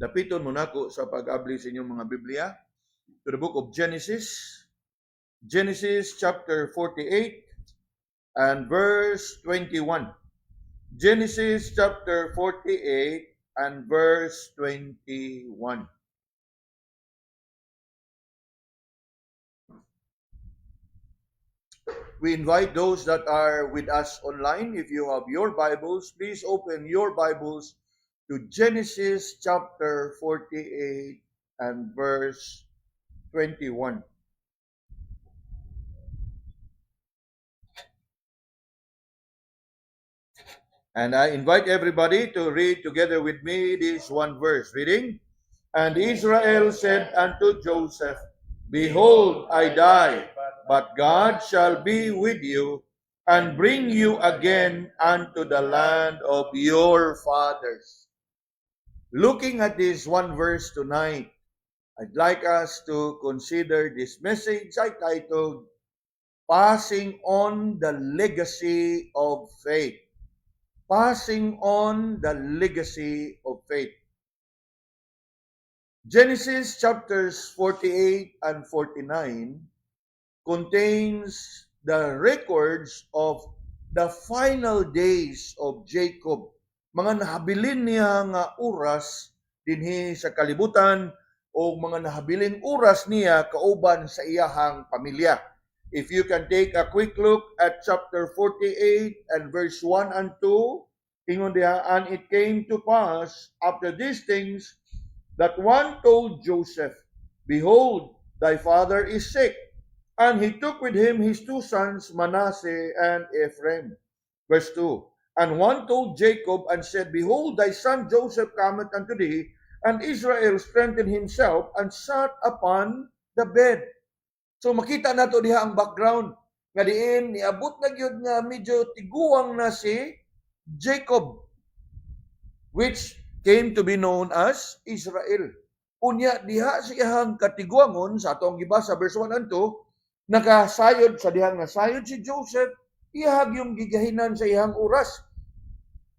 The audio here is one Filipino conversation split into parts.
Dapiton mo nako sa pag-abli sa inyong mga Biblia to the book of Genesis. Genesis chapter 48 and verse 21. Genesis chapter 48 and verse 21. We invite those that are with us online, if you have your Bibles, please open your Bibles to Genesis chapter 48 and verse 21. And I invite everybody to read together with me this one verse. Reading, "And Israel said unto Joseph, Behold, I die, but God shall be with you, and bring you again unto the land of your fathers." Looking at this one verse tonight, I'd like us to consider this message I titled, Passing on the Legacy of Faith. Passing on the legacy of faith. Genesis chapters 48 and 49 contains the records of the final days of Jacob. Mga nahabilin niya nga oras dinhi sa kalibutan o mga nahabiling oras niya kauban sa iyahang pamilya. If you can take a quick look at chapter 48 and verse 1 and 2, ingon diha, "And it came to pass after these things that one told Joseph, Behold, thy father is sick. And he took with him his two sons, Manasseh and Ephraim." Verse 2, "And one told Jacob and said, Behold, thy son Joseph cometh unto thee. And Israel strengthened himself and sat upon the bed." So makita nato diha ang background nga diin niabot na gyud nga medyo tiguang na si Jacob, which came to be known as Israel. Unya diha sa iyang katiguangon sa atong gibasa verse 1 and 2, nakasayod sa dihang nasayod si Joseph, iyahag yung gigahinan sa iyang oras.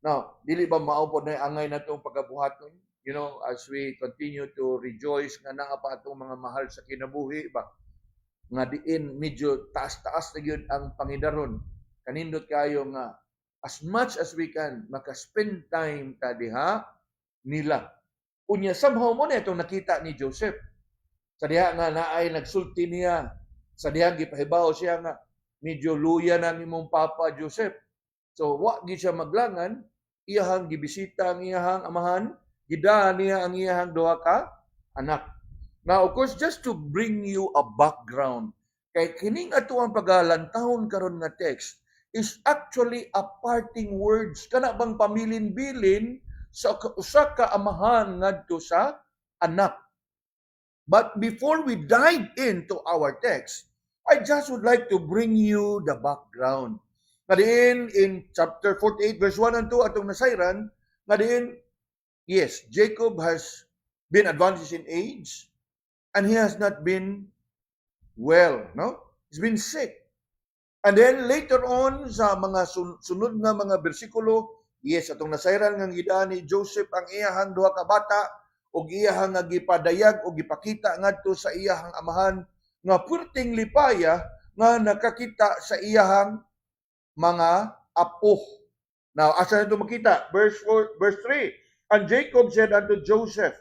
Now, dili ba maupod na angay na itong pagkabuhaton? You know, as we continue to rejoice nga naa pa atong mga mahal sa kinabuhi ba? Nga diin medyo taas-taas na yun ang pangidaron. Kanindot kayo nga as much as we can maka-spend time ta diha nila. Unya somehow mo na itong nakita ni Joseph. Sa diha nga naay nagsulti niya. Sa diha gipahibaw siya nga medyo luya na imong papa Joseph. So wa gid siya maglangan, iyahang gibisita ang iyahang amahan, gidaan niya ang iyahang duha ka anak. Now, of course, just to bring you a background, kay kining ato ang pagalantahon karon nga text is actually a parting words. Kana bang pamilin-bilin sa usa ka amahan ngadto sa anak. But before we dive into our text, I just would like to bring you the background. Nga in chapter 48 verse 1 and 2 atong nasayran, nga yes, Jacob has been advanced in age, and he has not been well, no? He's been sick. And then later on sa mga sunod nga mga bersikulo, yes, atong nasayran nga gidaan ni Joseph ang iyahang duha ka bata ug iyahang nga gipadayag o gipakita ngadto sa iyahang amahan nga puwerteng lipaya nga nakakita sa iyahang mga apo. Now, asa nito makita? Verse 3, "And Jacob said unto Joseph,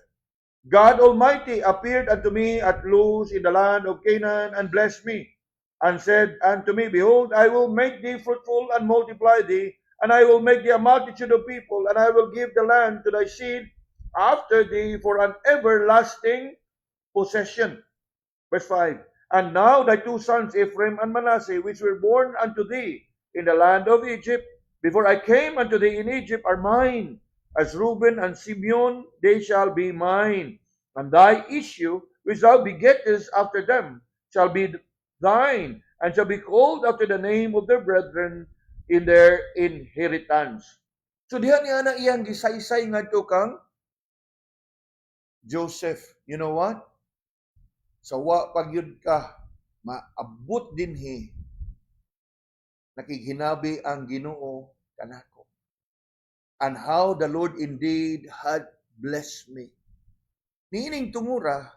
God Almighty appeared unto me at Luz in the land of Canaan and blessed me, and said unto me, Behold, I will make thee fruitful and multiply thee, and I will make thee a multitude of people, and I will give the land to thy seed after thee for an everlasting possession." Verse 5, "And now thy two sons, Ephraim and Manasseh, which were born unto thee in the land of Egypt, before I came unto thee in Egypt, are mine. As Reuben and Simeon, they shall be mine. And thy issue, which thou begettest after them, shall be thine, and shall be called after the name of their brethren in their inheritance." So diha niya na iyang gisaysay ngadto kang Joseph. You know what? Sa wa pagyud ka, maabot dinhi, nakighinabi ang Ginoo kanako. And how the Lord indeed had blessed me. niining tungura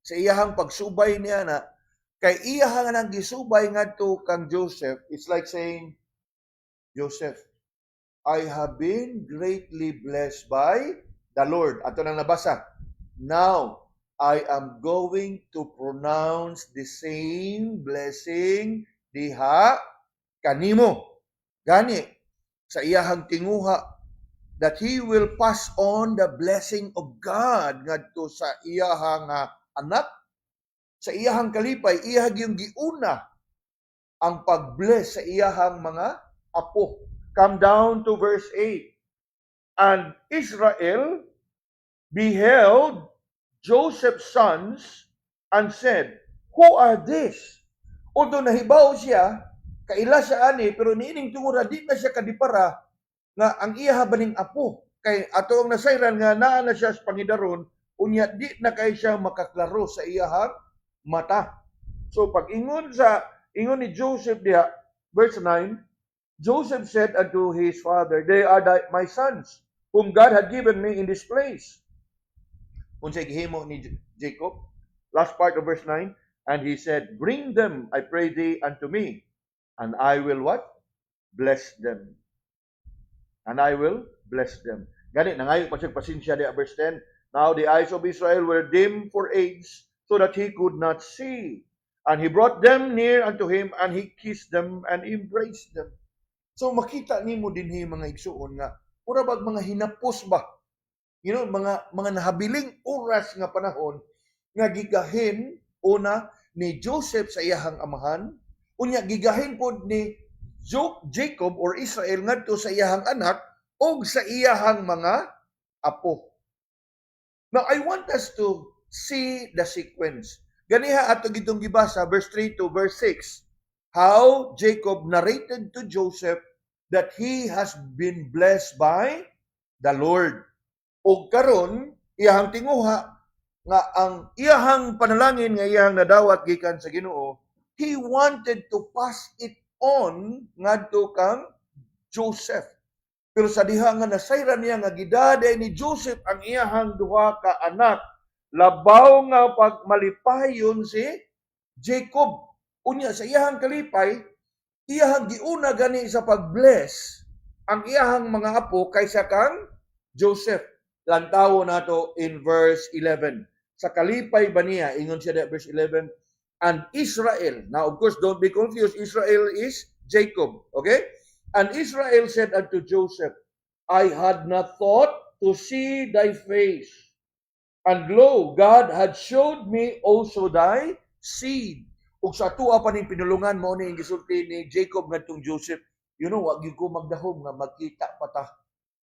sa iyahang pagsubay niya na kay iyahang nang gisubay ngadto kang Joseph. It's like saying, Joseph, I have been greatly blessed by the Lord. Ato nang nabasa. Now, I am going to pronounce the same blessing diha kanimo. Gani, sa iyahang tinguha, that he will pass on the blessing of God ngadto sa iyahang anak, sa iyahang kalipay, iyahag yung giuna ang pag-bless sa iyahang mga apo. Come down to verse 8. And Israel beheld Joseph's sons and said, Who are these? Although nahibaw siya, kaila siya ani, pero niining tungura, di na siya kadipara nga ang iya baning apo. Kay ato ang nasayran nga naa na siya sa pangidaron, unya di na kay siya makaklaro sa iyahang mata. So pag ingon ni Joseph diha, verse 9, Joseph said unto his father, They are my sons, whom God had given me in this place. Unsay gihimo ni Jacob? Last part of verse 9, and he said, Bring them, I pray thee, unto me, and I will what? Bless them. And I will bless them. Gani, nangayo pa siya pasensya di verse 10. Now the eyes of Israel were dim for age, so that he could not see. And he brought them near unto him, and he kissed them and embraced them. So makita nimo dinhi mga igsuon nga, ura bag mga hinapos ba? You know, mga nahabiling oras nga panahon nga gigahin una ni Joseph sa iyahang amahan, unya gigahin pod ni Jacob or Israel ngadto sa iyahang anak o sa iyahang mga apo. Now, I want us to see the sequence. Ganiha ato gitong gibasa, verse 3 to verse 6. How Jacob narrated to Joseph that he has been blessed by the Lord. O karon, iyahang tinguha nga ang iyahang panalangin nga iyahang nadawat gikan sa Ginoo, he wanted to pass it on ngadto kang Joseph. Pero sa diha nga nasayran niya nga gidaday ni Joseph ang iyahang duha ka anak, labaw nga pagmalipayon si Jacob. Unya sa iyahang kalipay, iyahang giuna gani sa pag-bless ang iyahang mga apo kaysa kang Joseph. Lantawo nato in verse 11. Sa kalipay ba niya, ingon siya verse 11, and Israel, now of course don't be confused, Israel is Jacob, okay? And Israel said unto Joseph, I had not thought to see thy face, and lo, God had showed me also thy seed. Ug sa tuwa pa ning pinulungan mo ni gisulti ni Jacob ngadtong Joseph, you know, wag gyud ko magdahom nga magkita pa ta.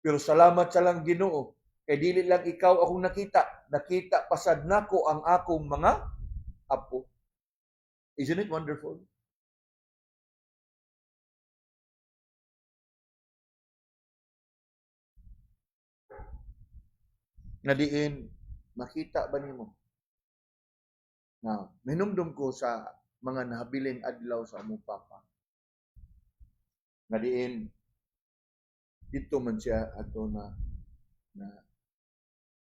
Pero salamat sa lang Ginoo, kay dili lang ikaw akong nakita pasad nako ang akong mga apo. Isn't it wonderful? Nga diin, makita ba nimo? Now, minumdum ko sa mga nahabiling adlaw sa among papa. Nga diin, dito man siya ato na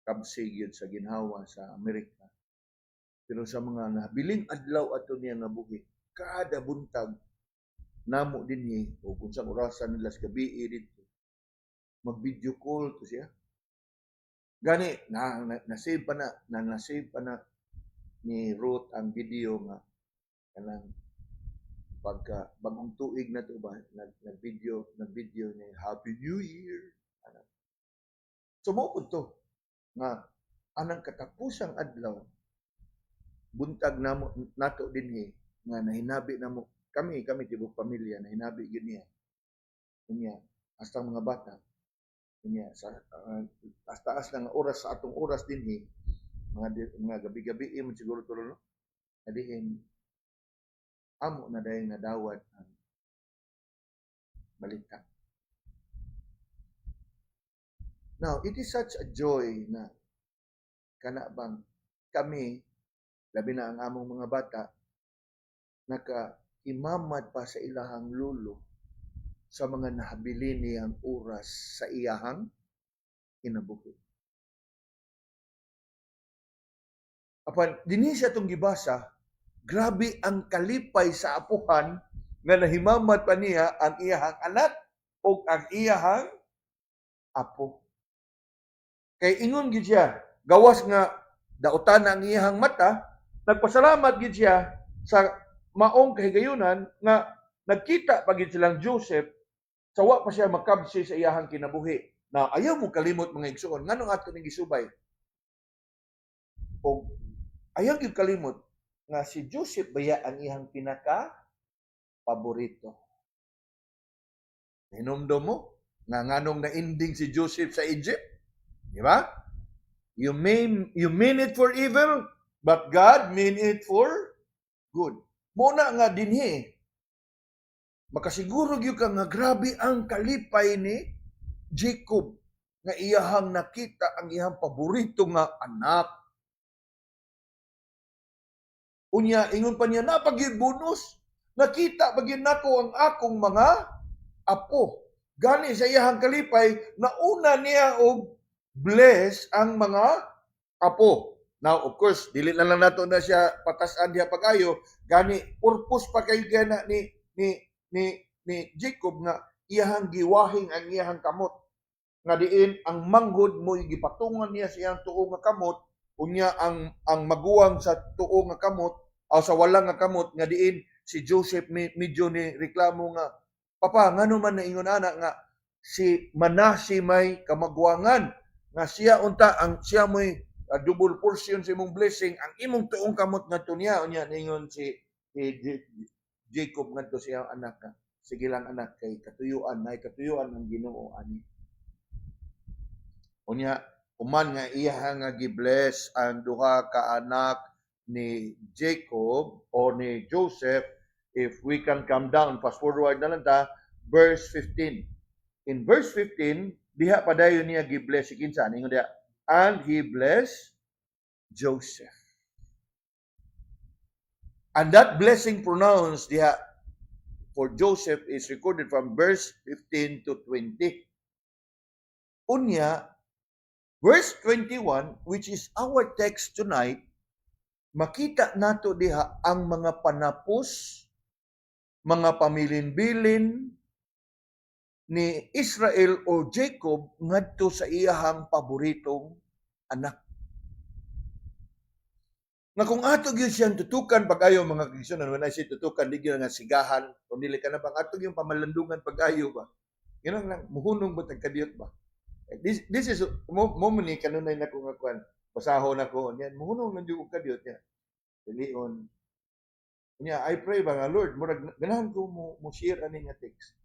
kabsig yun sa ginhawa sa Amerika. Pero sa mga nahabiling adlaw ato niya nga buhi, kada buntag, namo din niya, o kung sa orasan nila sa gabi dito, mag-video call to siya. Gani, nasave pa na ni Ruth ang video nga kanang pagka bagong tuig na to ba nag-video niya Happy New Year. So mo to nga anang katapusang adlaw buntag namo nato dinhi nga nahinabi namo kami tibok pamilya nahinabi gyud niya. Unya hasta mga bata unya sa taas ng oras sa atong oras dinhi mga gabi-gabi mo siguro tulo no adiin amo na dayang nadawat ang balita. Now, it is such a joy na kanabang kami, labi na ang among mga bata, naka-imamad pa sa ilahang lulo sa mga nahabilin niyang oras sa iyahang kinabuhi. Apan dinhi siya tong gibasa, grabe ang kalipay sa apuhan nga nahimamat pa niya ang iyahang anak o ang iyahang apo. Kay ingon gid siya, gawas nga dautan ang iyahang mata, nagpasalamat gid siya sa maong kahigayunan nga nagkita pa gid silang Joseph sa wa pa siya makabsi sa iyahang kinabuhi. Na ayaw mo kalimot mga igsuon, nganong ato ning gisubay? O ayaw gyud kalimot nga si Joseph baya ang iyang pinaka paborito. Hinumdum mo nga nganong na-ending si Joseph sa Egypt? Di ba? You mean it for evil, but God mean it for good. Muna nga dinhi, makasiguro gyud ka nga grabe ang kalipay ni Jacob nga iyahang nakita ang iyang paborito nga anak. Unya ingon pa niya, napagyud bonus. Nakita pagyud nako ang akong mga apo. Gani sa iyahang kalipay, nauna niya og bless ang mga apo. Now, of course, dili na lang nato na siya patasan diha pag-ayo. Gani, purpose pa kay gana ni Jacob nga iyahang giwahing ang iyahang kamot. Nga diin, ang manghod mo gipatungan niya sa iyang tuo nga kamot, unya ang maguwang sa tuo nga kamot, o sa walang nga kamot, nga diin, si Joseph medyo ni reklamo nga, Papa, ngano man naingon ana nga si Manasi may kamagwangan nga siya unta ang siya mo'y double portion sa imong blessing ang imong tuong kamot ngadto niya unya ningon si Jacob ngadto siya anak nga sige lang anak kay katuyuan ang Ginoo ani unya human nga iya nga gibless ang duha ka anak ni Jacob o ni Joseph. If we can come down, fast forward na lang ta, verse 15. In verse 15, diha padayon niya gi-bless si kinsa ningon diha, and he blessed Joseph. And that blessing pronounced diha for Joseph is recorded from verse 15 to 20. Unya, verse 21, which is our text tonight, makita nato diha ang mga panapos, mga pamilin-bilin ni Israel o Jacob ngadto sa iyahang paboritong anak. Nga kung ato gyud siyang tutukan pag-ayo mga Kristiyanon, when I say tutukan, di gyud nga sigahan, kung dili ka na bang ato yung pamalandungan pag-ayo ba? Ganun lang, muhunong ba tagkadiyot ba? This is, mo ni kanunay na kung akuan, pasahon ako, yan, muhunong lang yung kadiyot niya. Dilion. Niya, I pray ba nga, Lord, murag ganahan ko mo share ani nga text.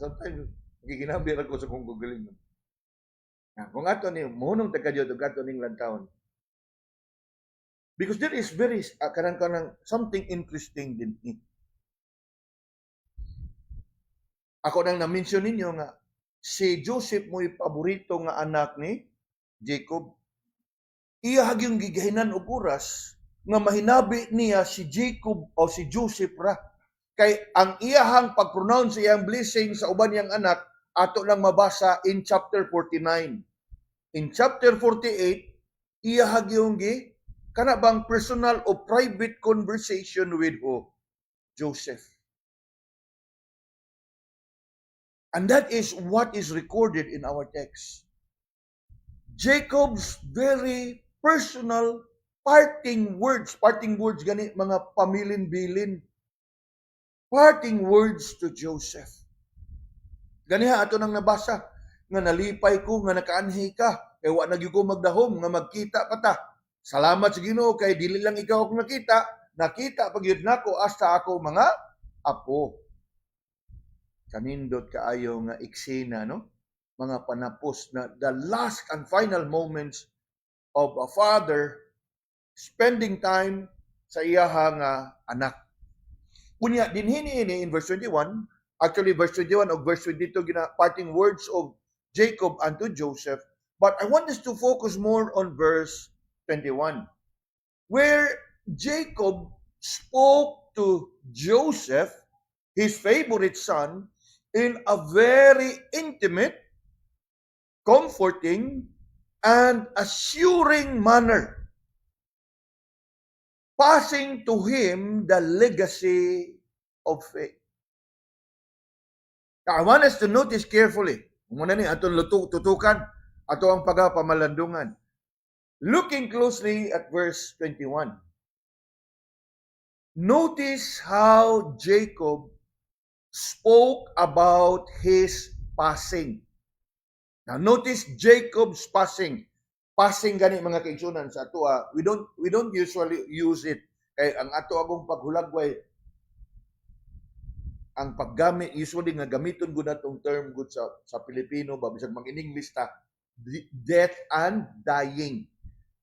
Sometimes, giginabir ako sa kong gugaling. Kung ato ni, muhunong tagkadiyot, ug ato ning lantawon. Because there is very, kanang something interesting din. Ako nang na-mention ninyo nga, si Joseph mo'y paborito nga anak ni Jacob. Iya hagyong gigahinan og oras nga mahinabi niya si Jacob o si Joseph ra. Kay ang iyahang pag-pronounce iyang blessing sa uban niyang anak, ato lang mabasa in chapter 49. In chapter 48, iya hagyong kana bang personal o private conversation with who? Joseph. And that is what is recorded in our text. Jacob's very personal parting words gani mga pamilin-bilin. Parting words to Joseph. Ganiha ato nang nabasa nga nalipay ko nga nakaanhi ka kay wa na gyud ko magdahom nga magkita pa ta. Salamat sa Ginoo kay dili lang ikaw ako nakita pag yun nako hasta ako mga apo. Kanindot kaayo nga eksena no? Mga panapos na the last and final moments of a father spending time sa iyahang anak. Kunya dinhi ini in verse 21, actually verse 21 o verse 22 gina parting words of Jacob unto Joseph, but I want us to focus more on verse 21, where Jacob spoke to Joseph, his favorite son, in a very intimate, comforting, and assuring manner. passing to him the legacy of faith. Now, I want us to notice carefully. Muna ni atong tutukan ato ang pagapamalandungan. Looking closely at verse 21. Notice how Jacob spoke about his passing. Now notice Jacob's passing. Passing gani mga kaigsunan sa ato. We don't usually use it. Kay ang ato agong paghulagway ang paggamit usually nga gamiton gud natong term gud sa Pilipino ba bisag mang in English ta death and dying.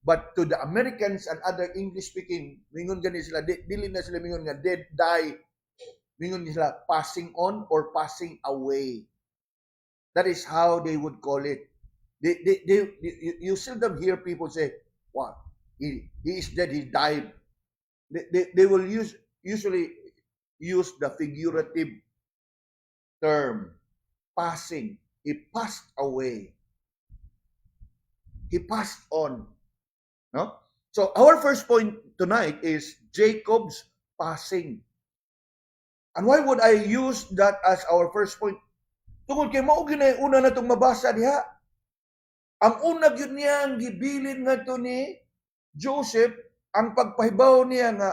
But to the Americans and other English speaking, mingon gani sila dili na sila mingon nga dead, die. Mingon sila passing on or passing away. That is how they would call it. You seldom hear people say, "What? He is dead. He died." They will usually use the figurative term, passing. He passed away. He passed on. No? So our first point tonight is Jacob's passing. And why would I use that as our first point? Tungod kay mao gyud una natong mabasa diha. Ang una gyud niya ang gibilin ngadto ni Joseph ang pagpahibaw niya nga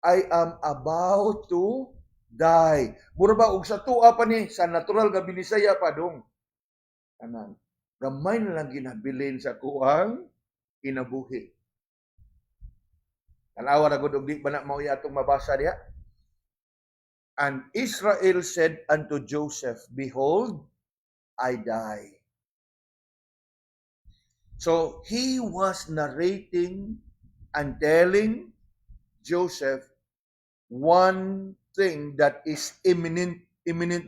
I am about to die. Mura ba og sa tuwa pa ni sa natural nga binisaya pa dong. Kanan. Gamay na lang ginabilin sa kuang kinabuhi. Tanawa na gud og di ba na mao atong mabasa diha? And Israel said unto Joseph, Behold, I die. So he was narrating and telling Joseph one thing that is imminent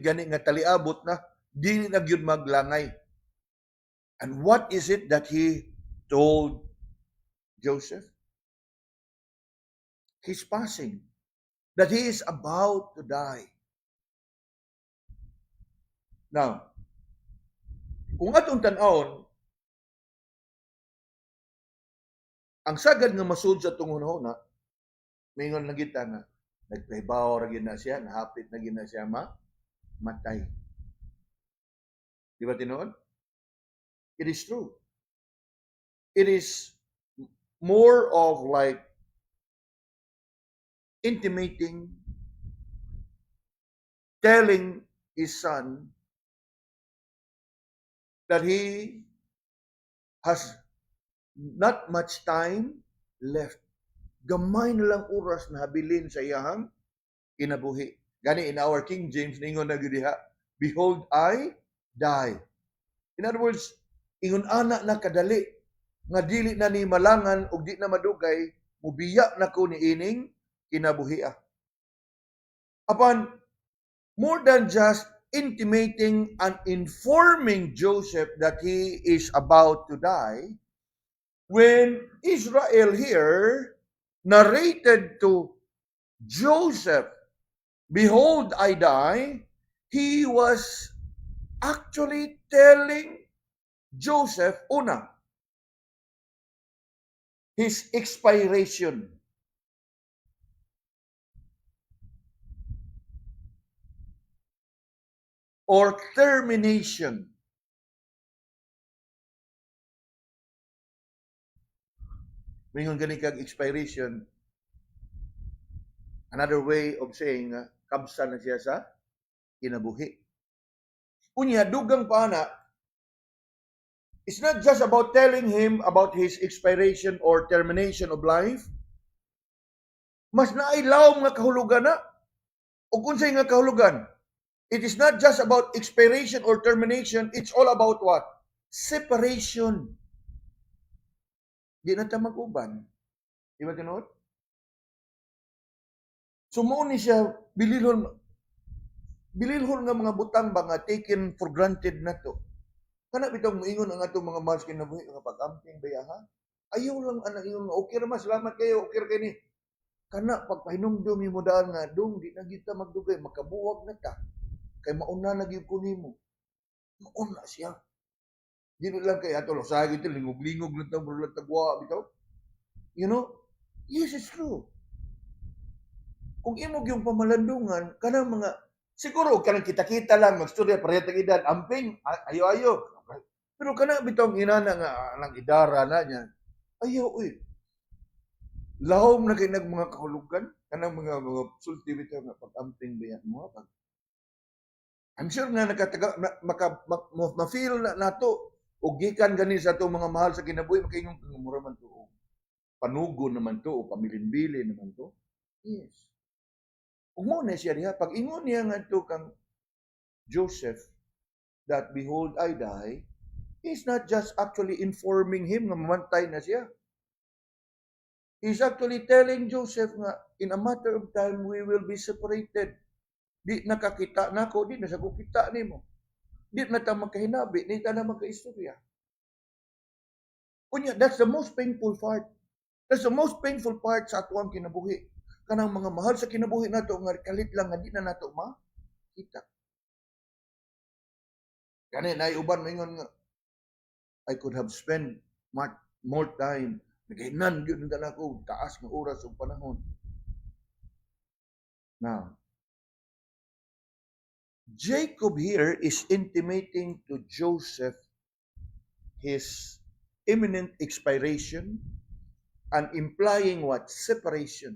gani nga taliabot na dili na gyud maglangay. And what is it that he told Joseph? His passing. That he is about to die. Now, kung atong tan-awon, ang sagad nga masud sa tungon-una, mingon lang kita na nagpahibaw ra gyud na siya, nahapit na gyud na siya matay. Di ba tinuod? It is true. It is more of like intimating, telling his son that he has not much time left. Gamay na lang oras na habilin sa iyang kinabuhi. Gani in our King James, ningon na diha, Behold, I die. In other words, ingon ana na kadali, nga dili na ni malangan o di na madugay, mubiya na ko ni ining kinabuhi. Upon more than just intimating and informing Joseph that he is about to die, when Israel here narrated to Joseph, Behold, I die, he was actually telling Joseph, una, his expiration. Or termination. Mingon gani kag expiration, another way of saying kabsa na siya sa kinabuhi. Unya, dugang pa na, it's not just about telling him about his expiration or termination of life. Mas nailawom nga kahulugan na. O kunsay nga kahulugan, it is not just about expiration or termination, it's all about what? Separation. Di na ta mag-uban. Di ba tinuod? Sumuon ni siya, bililhon nga mga butang ba nga taken for granted na to. Kana bitong moingon ang atong mga mahal kinabuhi nga pag-amping bayaha. Ayaw lang anak ingon nga okay ra mas salamat kayo, okay ra kay ni. Kana pagpahinumdum mo daan nga dong di na kita magdugay makabuwag na ta. Kay mauna na gyud ko nimo. Mauna siya. Di lang kay ato sa gid lingog-lingog lang ta bro tagwa bitaw. You know? Yes, it's true. Kung imog yung pamalandungan, kanang mga, siguro, kanang kita-kita lang, magstorya, pareha tag edad, amping, ayo-ayo. Pero kanang bitong inana nga, nang idara na niya, ayaw, uy. Lahom na kay nag mga kahulugan, kanang mga sulti bitaw nga pag-amping ba yan mo. I'm sure nga nakataga, ma-feel na nato, o gikan gani sa itong mga mahal sa kinabuhi, makaingong mura man to, panugo naman to, o pamilinbili naman to. Yes. Kung mo na siya diha, pag ingon niya nga ito kang Joseph, that behold I die, he's not just actually informing him na mamantay na siya. He's actually telling Joseph nga, in a matter of time, we will be separated. Di nakakita na ako, di na sa kukita ni mo. Di na ta magkahinabi, di ta na magkaistorya. Kunya, that's the most painful part. That's the most painful part sa atuang kinabuhi. Kanang mga mahal sa kinabuhi nato nga kalit lang nga di na nato makita. Kani na uban mingon nga I could have spent more time. Naghinan yun na ako taas ng oras o panahon. Now, Jacob here is intimating to Joseph his imminent expiration and implying what? Separation.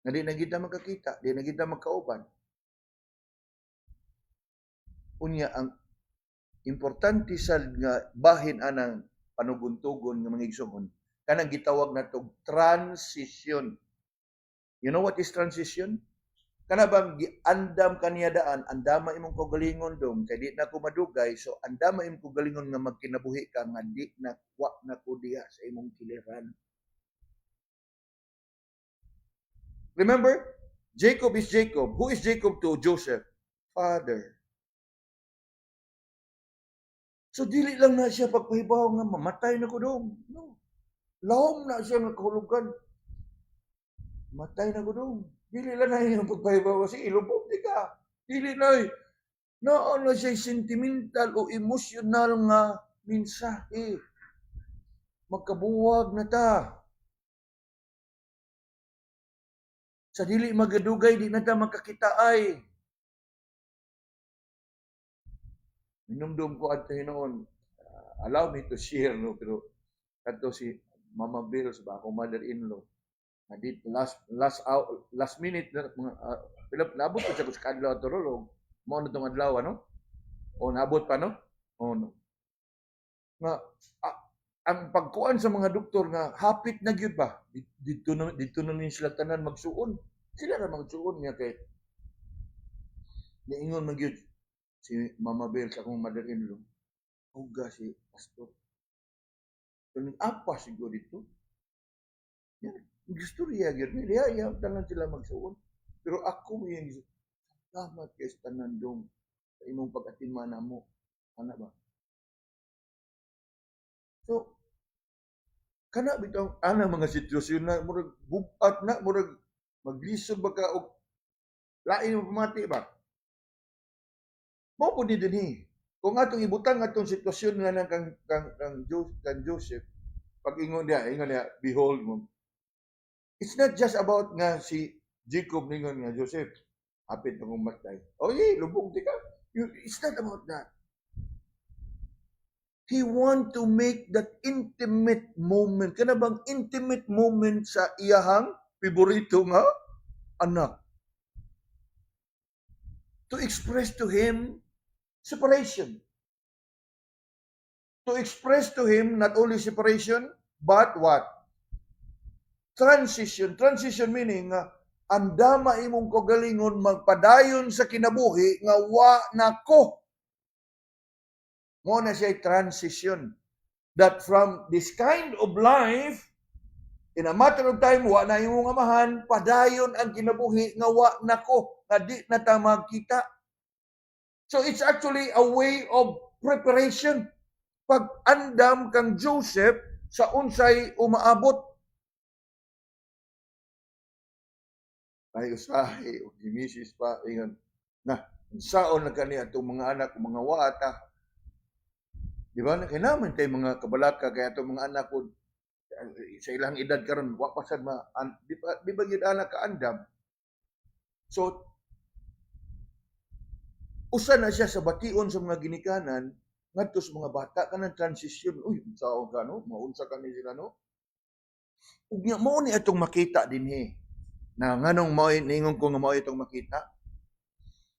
Na di na kita magkakita, di na kita magkauban. Unya ang importante sa nga bahin anang panuguntugon nga mga igsoon, kanang gitawag natong transition. You know what is transition? Kana bang giandam kaniya daan, andama imong kaugalingon dong, kay di na ko madugay, so andama imong kaugalingon nga magkinabuhi ka nga di na wa na ko diha sa imong kiliran. Remember, Jacob is Jacob. Who is Jacob to Joseph? Father. So dili lang na siya pagpahibaw nga mamatay na ko dong. No. Lahom na siya nga kahulugan. Matay na ko dong. Dili lang na yung pagpahibaw kasi ilubog di ka. Dili na na siya sentimental o emotional nga mensahe. Magkabuwag na ta. Sa dili magadugay, di na ta makakita ay. Minumdum ko at hinoon, allow me to share, no? Pero kato si Mama Bills ba, akong mother-in-law, last minute, nabot ko siya sa kadlaw at tulog, mo na itong adlaw, ano? O nabot pa, no? O, no? Nga, ang pagkuan sa mga doktor nga hapit na gyud ba dito na ni sila tanan magsuon, sila ra magsuon niya kay niingon man gyud si Mama Bel sa akong mother-in-law, uga si pastor kung apa siguro dito yan istorya gyud niya tanan sila magsuon, pero ako yung salamat kay tanan dong sa imong pag-atima namo ana ba. So, kana bitaw ana mga sitwasyon na murag bubat na murag maglisod ba ka og lain mo pamati ba? Mao po dinhi. Kung atong ibutang atong sitwasyon nga nang kang Joseph, pag ingon niya, behold mo. It's not just about nga si Jacob ningon nga Joseph, hapit na matay. Oh, lubog di ka. It's not about that. He want to make that intimate moment. Kana bang intimate moment sa iyahang paborito nga anak? To express to him separation. To express to him not only separation, but what? Transition. Transition meaning andama imong kagalingon magpadayon sa kinabuhi nga wa nako. Mo na siya transition. That from this kind of life, in a matter of time, wa na imong amahan, padayon ang kinabuhi nga wa nako, nga di na ta magkita. So it's actually a way of preparation. Pag-andam kang Joseph sa unsay umaabot. Ay usahay, o gimisis pa, ingon, na, saon na kani atong mga anak, mga wata. Di ba? Kaya naman tayo mga kabalaka, kaya itong mga anak ko, Sa ilang edad karon wa pa sad di ba gyud anak kaandam. So usa na siya sa bation sa mga ginikanan ngadto sa mga bata kanang transition. Uy, unsaon ka no? Maunsa ka ni sila no? Ug mao ni atong makita dinhi. Na nganong mao ningon ko nga mao itong makita?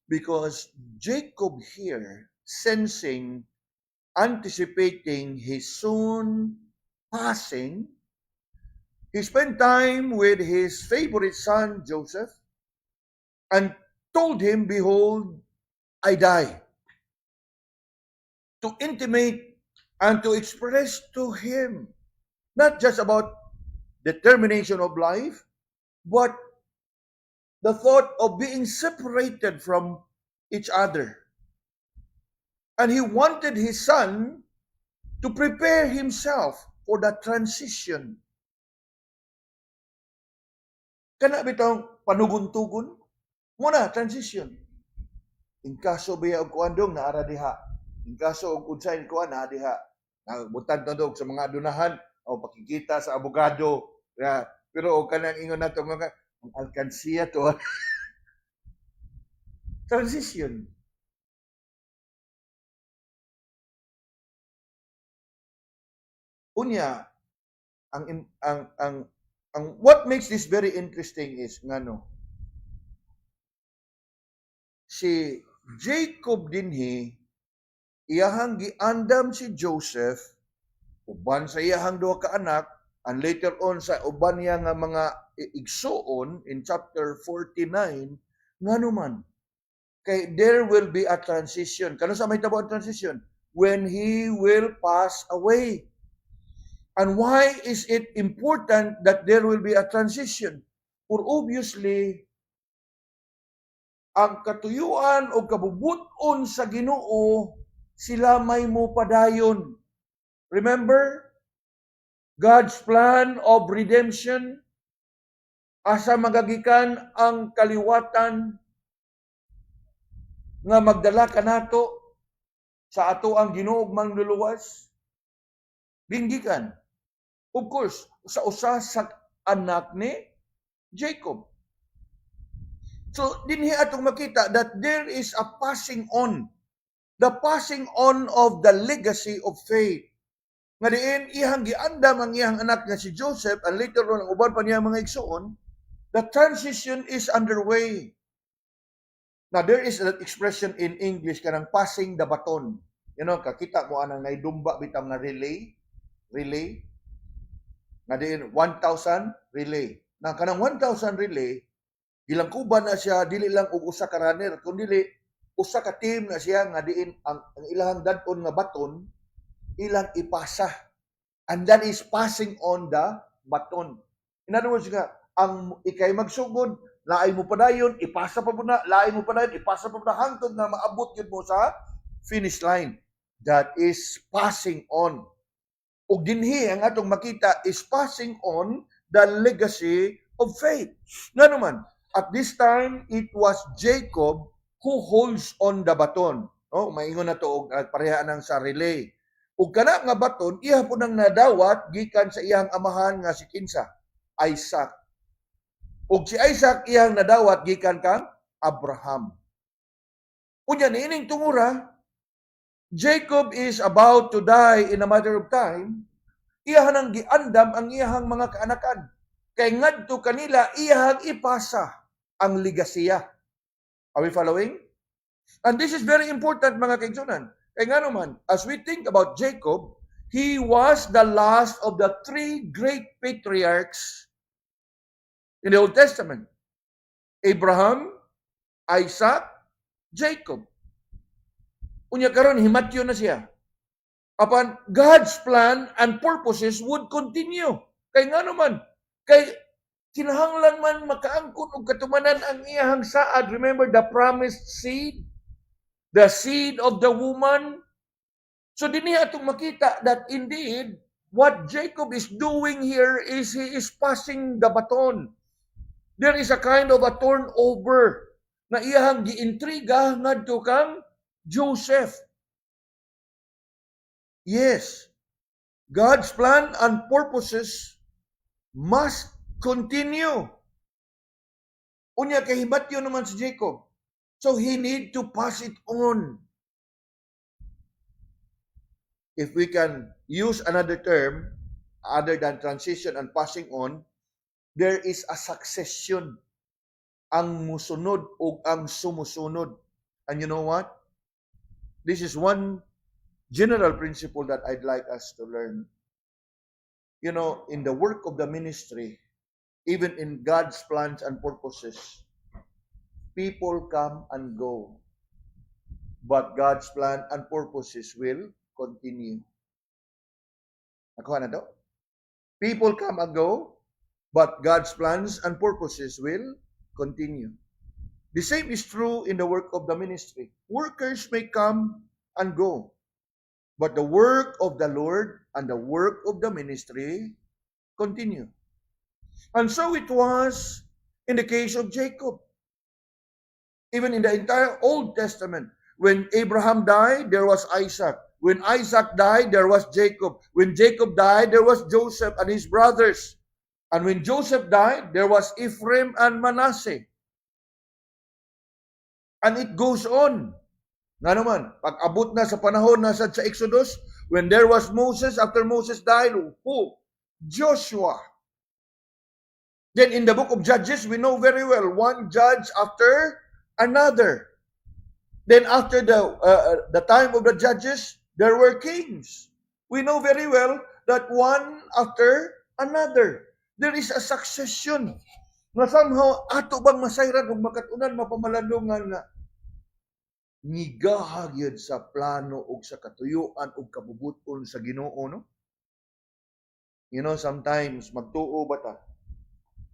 Because Jacob here sensing, anticipating his soon passing, he spent time with his favorite son Joseph and told him, "Behold, I die." To intimate and to express to him not just about the termination of life, but the thought of being separated from each other. And he wanted his son to prepare himself for the transition. Kana bitong panugon-tugon, muna transition. In kaso biya og kuandong naara diha. In kaso og unsay kuan naa diha. Nagbutang tandog sa mga adunahan o pakikita sa abogado. Pero og kanang ingon nato mga ang alkansiya to. Transition. Unya ang what makes this very interesting is ngano si Jacob dinhi iyahang giandam si Joseph uban sa iyahang duha ka anak and later on sa uban niya nga mga igsuon in chapter 49 ngano man kay there will be a transition. Kano sa may tabo ang transition? When he will pass away. And why is it important that there will be a transition? For obviously, ang katuyuan o kabubuton sa Ginoo sila may mopadayon. Remember, God's plan of redemption, asa magagikan ang kaliwatan nga magdala kanato sa ato ang Ginoo ug mangluluwas, binggikan. Of course, sa usa sa anak ni Jacob. So, dinhi atong makita that there is a passing on. The passing on of the legacy of faith. Nga diin, ihang giandam ang iyang anak nga si Joseph and later on ang uban pa niya mga igsuon, the transition is underway. Now, there is that expression in English kanang passing the baton. You know, kakita mo anang naidumba bitaw nga relay. Nga diin 1,000 relay. Na kanang 1,000 relay, gilangkuban na siya dili lang og usa ka runner kundi usa ka team na siya nga diin ang ilahang dadon nga baton ilang ipasa. And that is passing on the baton. In other words nga, ang ikay magsugod, laay mo padayon, ipasa pa po na, laay mo padayon, ipasa pa po na hangtod na maabot yun mo sa finish line. That is passing on. O dinhi ang atong makita is passing on the legacy of faith. Nga naman, at this time, it was Jacob who holds on the baton. No? Maingon na to, pareha nang sa relay. Ug kana nga baton, iya po nang nadawat, gikan sa iyang amahan nga si Kinsa, Isaac. Ug si Isaac, iyang nadawat, gikan kang Abraham. Unya, niining tungura, Jacob is about to die in a matter of time, iyahan ang giandam ang iyahang mga kaanakan. Kay ngadto kanila, iyahang ipasa ang ligasiya. Are we following? And this is very important mga kaigsunan. Kaya nga naman, as we think about Jacob, he was the last of the three great patriarchs in the Old Testament. Abraham, Isaac, Jacob. Unya karon himatyo na siya. Apan God's plan and purposes would continue. Kay nga naman, kay kinahanglan man makaangkon og katumanan ang iyahang saad. Remember the promised seed? The seed of the woman. So dinhi atong makita that indeed what Jacob is doing here is he is passing the baton. There is a kind of a turnover na iyahang giintriga ngadto kang Joseph. Yes, God's plan and purposes must continue. Unya kay hibatyo naman si Jacob. So he need to pass it on. If we can use another term other than transition and passing on, there is a succession. Ang musunod o ang sumusunod. And you know what? This is one general principle that I'd like us to learn. You know, in the work of the ministry, even in God's plans and purposes, people come and go. But God's plan and purposes will continue. Nakuha na daw? People come and go, but God's plans and purposes will continue. The same is true in the work of the ministry. Workers may come and go, but the work of the Lord and the work of the ministry continue. And so it was in the case of Jacob. Even in the entire Old Testament, when Abraham died, there was Isaac. When Isaac died, there was Jacob. When Jacob died, there was Joseph and his brothers. And when Joseph died, there was Ephraim and Manasseh. And it goes on. Nga naman, pag abot na sa panahon na sa Exodus, when there was Moses, after Moses died, who? Joshua. Then in the book of Judges, we know very well, one judge after another. Then after the time of the judges, there were kings. We know very well that one after another. There is a succession. Na somehow, ato bang masayran o makatunan, mapamalandungan nga, ngigahag yun sa plano o sa katuyuan o kabubuton sa Ginoo, no? You know, sometimes, magtuo ba ta?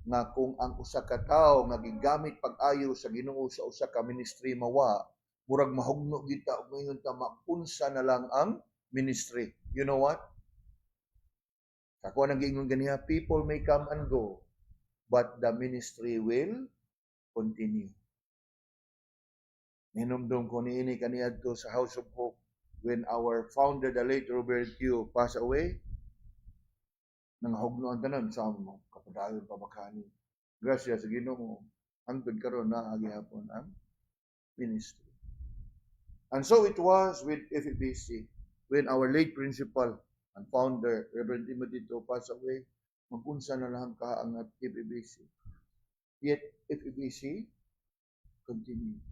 Nga kung ang usa ka tawo nga gigamit pag-ayo sa Ginoo sa usa ka ministry mawa, murag mahugno kita og ngayon ta mapunsa na lang ang ministry. You know what? Ako nang giingon ganiya, people may come and go, but the ministry will continue. Hinumdum ko niini kaniadto sa House of Hope when our founder, the late Robert Q, passed away. Nangahugno ang tanan sa mo kapadayon pa makani. Gracias sa Ginoo. Hangtod karon na agihapon ang ministry. And so it was with FEBC when our late principal and founder, Reverend Timothy To, passed away. Mapunsa na lang ka ang FEBC. Yet FEBC continued.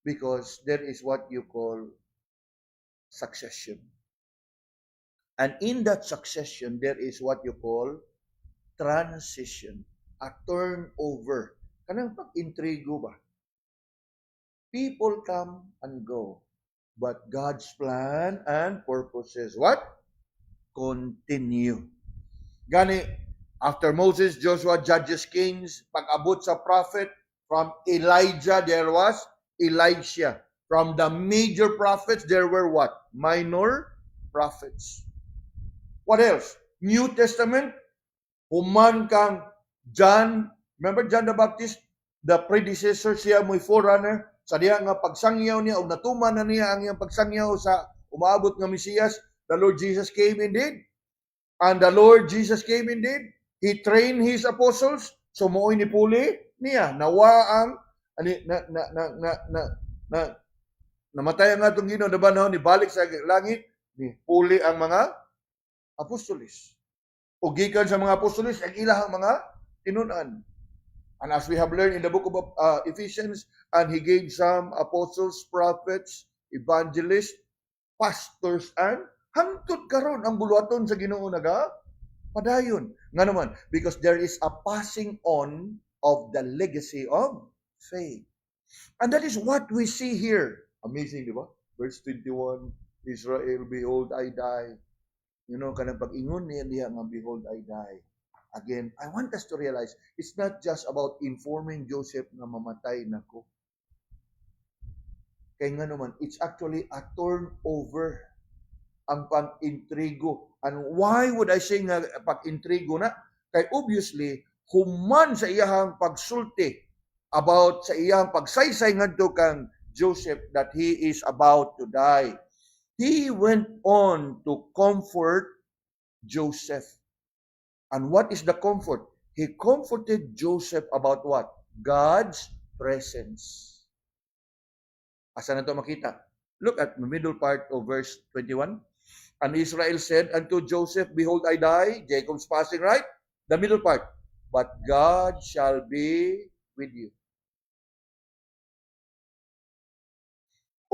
Because there is what you call succession. And in that succession, there is what you call transition, a turnover. Kanang pag-intrigo ba? People come and go, but God's plan and purposes, what? Continue. Gani, after Moses, Joshua, Judges, Kings, pag-abot sa prophet, from Elijah, there was Elisha. From the major prophets, there were what? Minor prophets. What else? New Testament, human kang John, remember John the Baptist? The predecessor, siya mo'y forerunner, sa diya nga pagsangyaw niya, o natuman na niya ang iyang pagsangyaw sa umaabot nga Mesiyas, the Lord Jesus came indeed. And the Lord Jesus came indeed. He trained His apostles, so mo'y nipuli niya. Nawa ang namatay ang atong Ginoo na banahon, nibalik sa langit, ni puli ang mga apostolis. O gikan sa mga apostolis, ang ilahang mga tinunan. And as we have learned in the book of Ephesians, and He gave some apostles, prophets, evangelists, pastors, and hangtod karon ang buluhaton sa Ginoo naga padayon. Nga naman, because there is a passing on of the legacy of faith. And that is what we see here. Amazing, di ba? Verse 21, Israel, behold, I die. You know, kanang pag-ingon niya nga, behold, I die. Again, I want us to realize, it's not just about informing Joseph na mamatay na ko. Kaya nga naman, it's actually a turnover ang pag-intrigo. And why would I say nga pag-intrigo na? Kaya obviously, human sa iyahang pagsulti about sa iyang pagsaysay ngadto kang Joseph that he is about to die. he went on to comfort Joseph. And what is the comfort? He comforted Joseph about what? God's presence. Asa na ito makita? Look at the middle part of verse 21. And Israel said unto Joseph, Behold, I die. Jacob's passing, right? The middle part. But God shall be with you.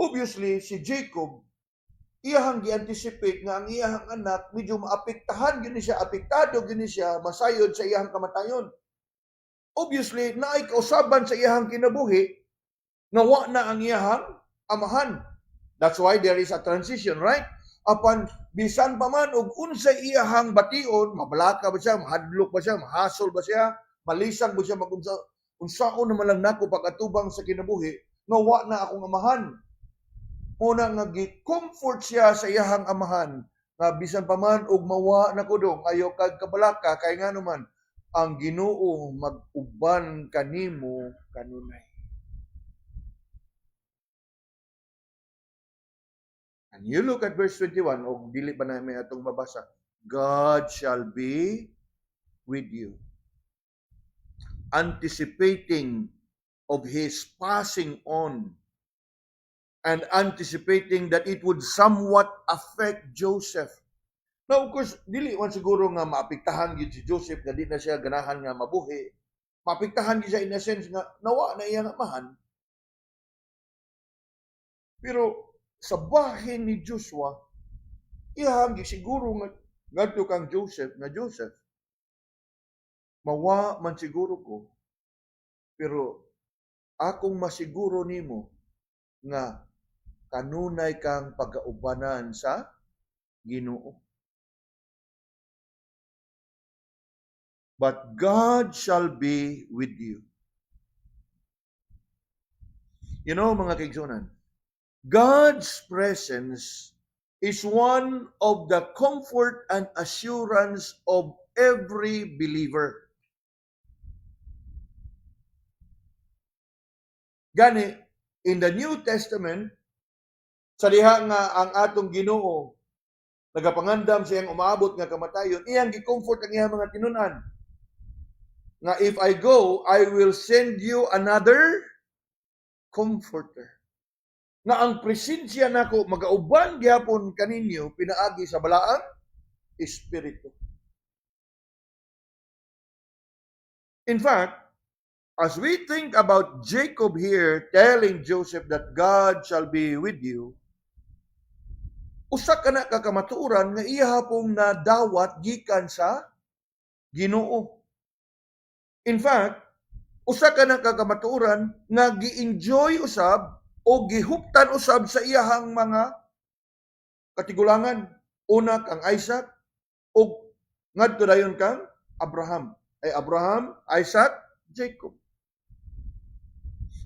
Obviously, si Jacob, iyahang gi-anticipate nga ang iyahang anak, medyo maapektahan gini siya, apektado gini siya, masayod sa iyahang kamatayon. Obviously, naay kausaban sa iyahang kinabuhi, nga wa na ang iyahang amahan. That's why there is a transition, right? Apan bisan pa man og unsay iyahang bation, mabalaka ba siya, mahadlok ba siya, mahasol ba siya, malisang ba siya magunsa, unsaon naman lang nako pag-atubang sa kinabuhi, nga wa na akong amahan. Una nga gi-comfort siya sa iyahang amahan, nga bisan pa man og mawa na ko dong ayo kag kabalaka kay nga naman ang Ginoo mag-uban kanimo kanunay. And you look at verse 21, o dili ba na may atong mabasa? God shall be with you. Anticipating of his passing on and anticipating that it would somewhat affect Joseph. Now, of course, dili man siguro nga maapektahan gid si Joseph nga di na siya ganahan nga mabuhi. Maapektahan gid siya in a sense nga nawa na iyang amahan. Pero sa bahin ni Joshua, iyang siguro nga ngadto kang Joseph, mawa man siguro ko, pero akong masiguro nimo nga kanunay kang pagkaubanan sa Ginoo. But God shall be with you. You know, mga kaigsunan, God's presence is one of the comfort and assurance of every believer. Gani, in the New Testament, sa diha nga ang atong Ginoo nagapangandam siyang umaabot nga kamatayon, iyang gi-comfort ang iyang mga tinunan. Nga if I go, I will send you another comforter. Nga ang presensya nako magauban gyapon kaninyo pinaagi sa balaang espiritu. In fact, as we think about Jacob here telling Joseph that God shall be with you, usa ka na kakamatuoran nga iya hapong nadawat gikan sa Ginoo. In fact, usa ka na kakamatuoran nga gi-enjoy usab o gihuptan usab sa iyahang mga katigulangan. Una kang Isaac o ngadto dayon kang Abraham. Ay Abraham, Isaac, Jacob.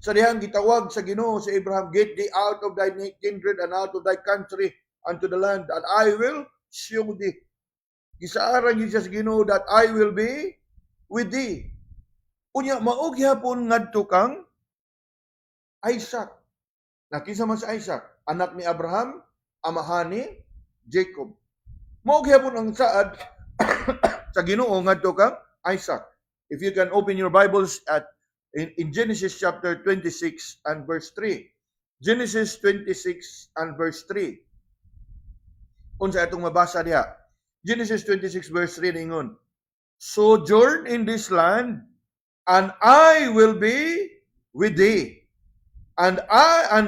Sa dihang gitawag sa Ginoo sa Abraham, get thee out of thy kindred and out of thy country unto the land and I will show thee. Gisaaran gyud siya sa Ginoo that I will be with thee. Unya maog gyapon ngadto kang Isaac. Nakinsa man sa Isaac, anak ni Abraham, amahan ni Jacob. Maog gyapon ang saad sa Ginoo ngadto kang Isaac. If you can open your Bibles at in Genesis chapter 26 and verse 3. Genesis 26 and verse 3. Unsa atong mabasa diha? Genesis 26 verse 3 ningon, sojourn in this land, and I will be with thee, and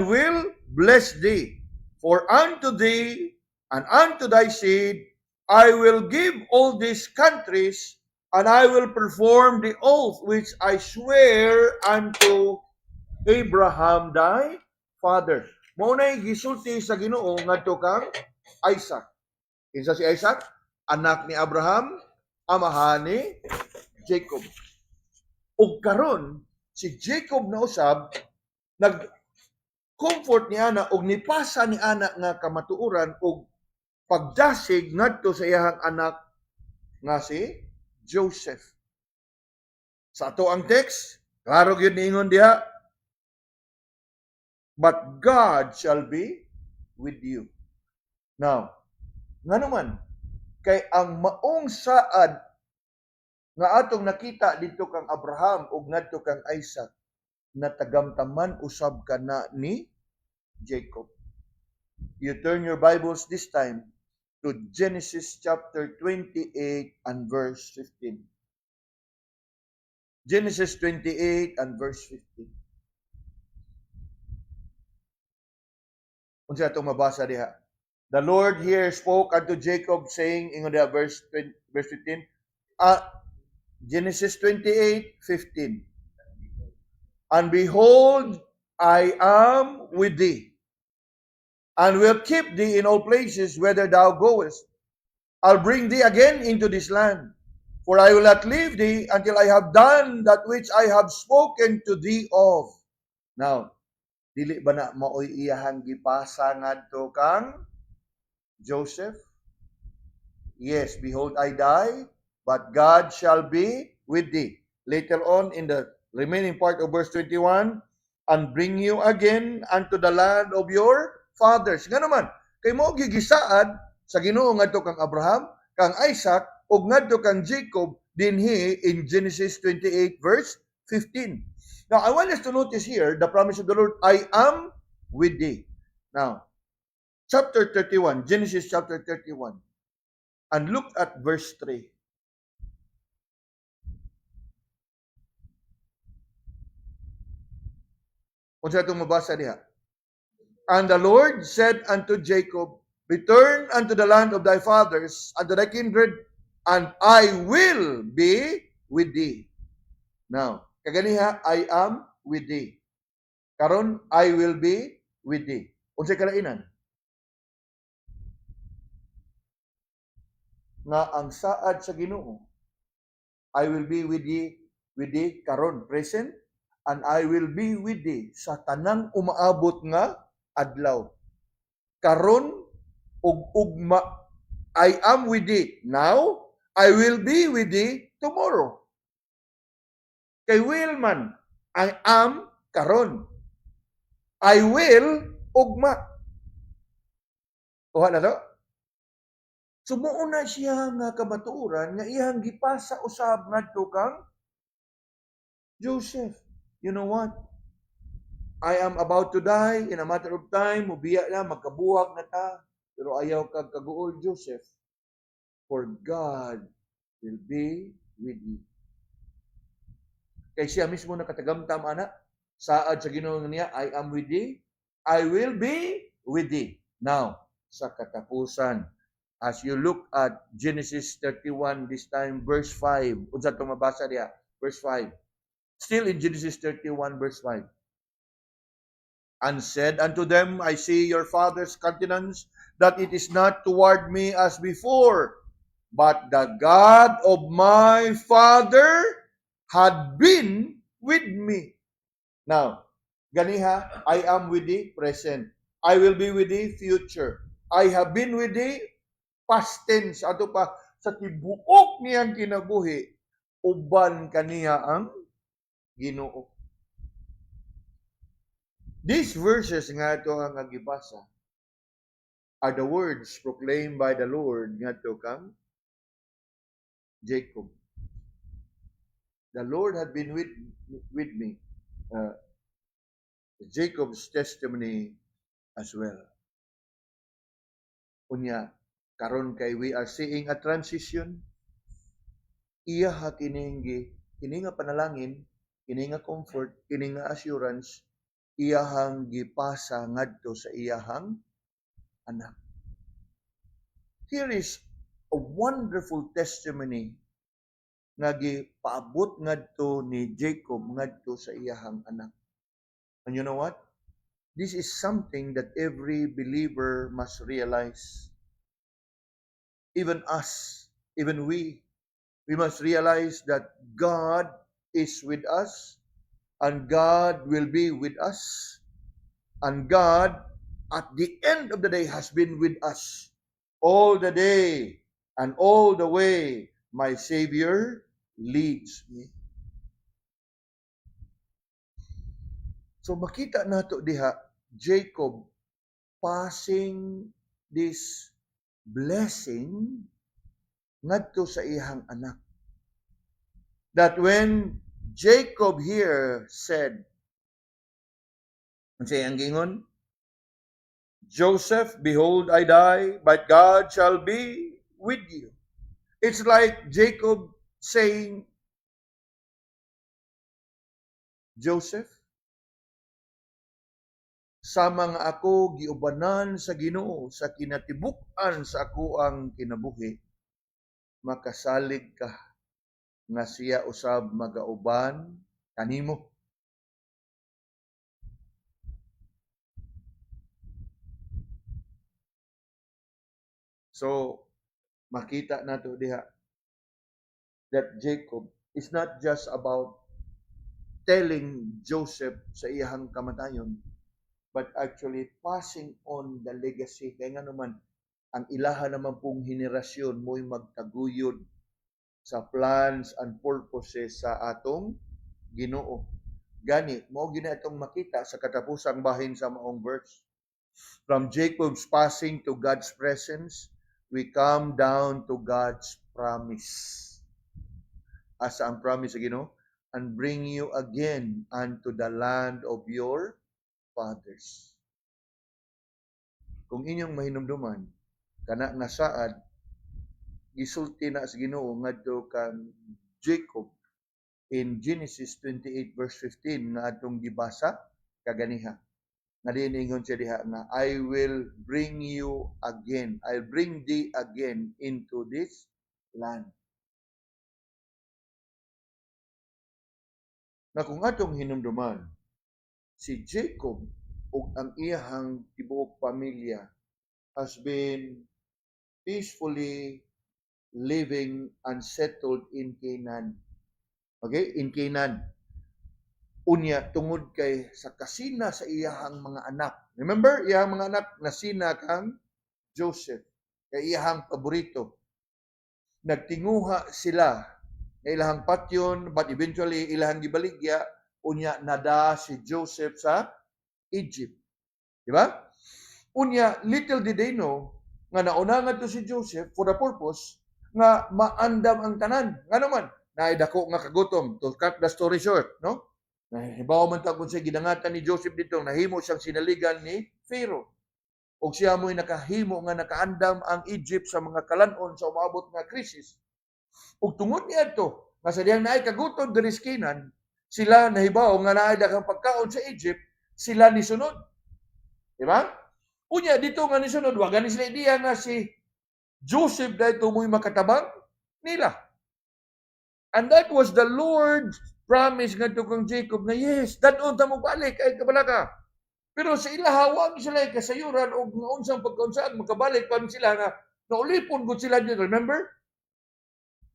will bless thee. For unto thee and unto thy seed I will give all these countries, and I will perform the oath which I swear unto Abraham thy father. Mao nay gisulti sa Ginoo ngadto kang Isaac. Kinsa si Isaac? Anak ni Abraham, amahan ni Jacob. Ug karon si Jacob na usab nag-comfort ni ana og nipasa ni ana nga kamatuoran og pagdasig ngadto sa iyahang anak nga si Joseph. Sa ato ang text, klaro gyud niingon diha, but God shall be with you. Now, nga naman, kay ang maong saad nga atong nakita dito kang Abraham ug ngadto kang Isaac, natagamtaman usab kana ni Jacob. You turn your Bibles this time to Genesis chapter 28 and verse 15. Genesis 28 and verse 15. Unsa atong mabasa diha? The Lord here spoke unto Jacob saying, ingon diha verse 15, Genesis 28:15. And behold, I am with thee, and will keep thee in all places whither thou goest. I'll bring thee again into this land, for I will not leave thee until I have done that which I have spoken to thee of. Now, dili ba na maoy iyahang gipasa ngadto kang Joseph? Yes, behold, I die, but God shall be with thee. Later on in the remaining part of verse 21, and bring you again unto the land of your fathers. Nga naman, kay mo gigisaad sa Ginoo ngadto kang Abraham, kang Isaac, ug ngadto kang Jacob dinhi in Genesis 28 verse 15. Now, I want us to notice here the promise of the Lord, I am with thee. Now, chapter 31, Genesis chapter 31. And look at verse 3. Kung sa itong mabasa diha. And the Lord said unto Jacob, return unto the land of thy fathers, unto thy kindred, and I will be with thee. Now, kaganiha, I am with thee. Karon, I will be with thee. Unsay kalainan? Nga ang saad sa Ginoo, I will be with thee karon, present, and I will be with thee sa tanang umaabot nga adlaw. Karon ug ugma, I am with thee now, I will be with thee tomorrow. Kay will man, I am karon. I will ugma. Kuha na to? Sumuo na siya nga kamatuoran nga iyang gipasa usab ngadto kang Joseph. You know what? I am about to die in a matter of time, mubiya na, magkabuhag na ta. Pero ayaw kag kaguol, Joseph. For God will be with you. Kay siya mismo nakatagamtam, anak. Saad sa Ginoo niya, I am with thee. I will be with thee. Now, sa katapusan, as you look at Genesis 31, this time, verse 5. Unsa itong mabasa niya? Verse 5. Still in Genesis 31, verse 5. And said unto them, I see your father's countenance, that it is not toward me as before, but the God of my father had been with me. Now, ganiha, I am with thee, present. I will be with thee, future. I have been with thee, past tense. Ato pa, sa tibuok niyang kinabuhi, uban kaniya ang Ginoo. These verses nga ito ang nagibasa are the words proclaimed by the Lord nga ito kang Jacob. The Lord had been with me. Jacob's testimony as well. Unya, karon kay we are seeing a transition. Iya ha kini nga panalangin, kini nga comfort, kini nga assurance, iyahang gipasa ngadto sa iyahang anak. Here is a wonderful testimony nga gipaabot ngadto ni Jacob ngadto sa iyahang anak. And you know what? This is something that every believer must realize. Even us, even we must realize that God is with us, and God will be with us, and God at the end of the day has been with us all the day and all the way. My Savior leads me. So makita nato diha, Jacob passing this blessing ngadto sa iyang anak. That when Jacob here said, unsay ang gingon? Joseph, behold, I die, but God shall be with you. It's like Jacob saying, Joseph, sama nga ako giubanan sa Ginoo sa kinatibuk-an sa ako ang kinabuhi, makasalig ka nga siya usab magauban kanimo. So, makita nato diha that Jacob is not just about telling Joseph sa iyang kamatayon, but actually passing on the legacy. Kaya nga naman, ang ilaha naman pong henerasyon mo'y magtaguyod sa plans and purposes sa atong Ginoo. Gani, mo gina itong makita sa katapusang bahin sa maong verse. From Jacob's passing to God's presence, we come down to God's promise. Asa ang promise sa Ginoo? And bring you again unto the land of your fathers. Kung inyong mahinumduman, kana nga saad, gisulti na sa Ginoo ngadto kang Jacob in Genesis 28 verse 15 nga atong gibasa kaganiha. Naliningon siya diha nga, I will bring you again. I'll bring thee again into this land. Na kung atong hinumduman, si Jacob ug ang iyang tibuok pamilya has been peacefully living and settled in Canaan. Okay? In Canaan. Unya, tungod kay sa kasina sa iyahang mga anak. Remember, iyahang mga anak, nasina kang Joseph. Kay iyahang paborito. Nagtinguha sila na ilahang patyon, but eventually ilahang gibaligya, unya nada si Joseph sa Egypt. Di ba? Unya, little did they know, nga naunangan to si Joseph for the purpose nga maandam ang tanan. Nga naman, naidako nga kagutom. To cut the story short, no? Nahibaw man ta kung siya gidangatan ni Joseph dito, nahimo siyang sinaligan ni Pharaoh. O siya mo'y nakahimo nga nakaandam ang Egypt sa mga kalanon sa umabot nga krisis. Ug tungod niya ito, nga sa diyang naay kagutom diri sa Canaan, sila nahibaw nga naay daghang pagkaon sa Egypt, sila ni sunod. Di ba? Unya dito nga ni sunod, wa gani sila idea nga si Joseph dahito mo'y makatabang nila. And that was the Lord's promise nga to kang Jacob na yes, dadon ta mo balik ay kabalaka. Pero sa ilahawang sila kasayuran o nga unsang pagkaunsaan makabalik pa sila nga naulipon gud sila dito. Remember?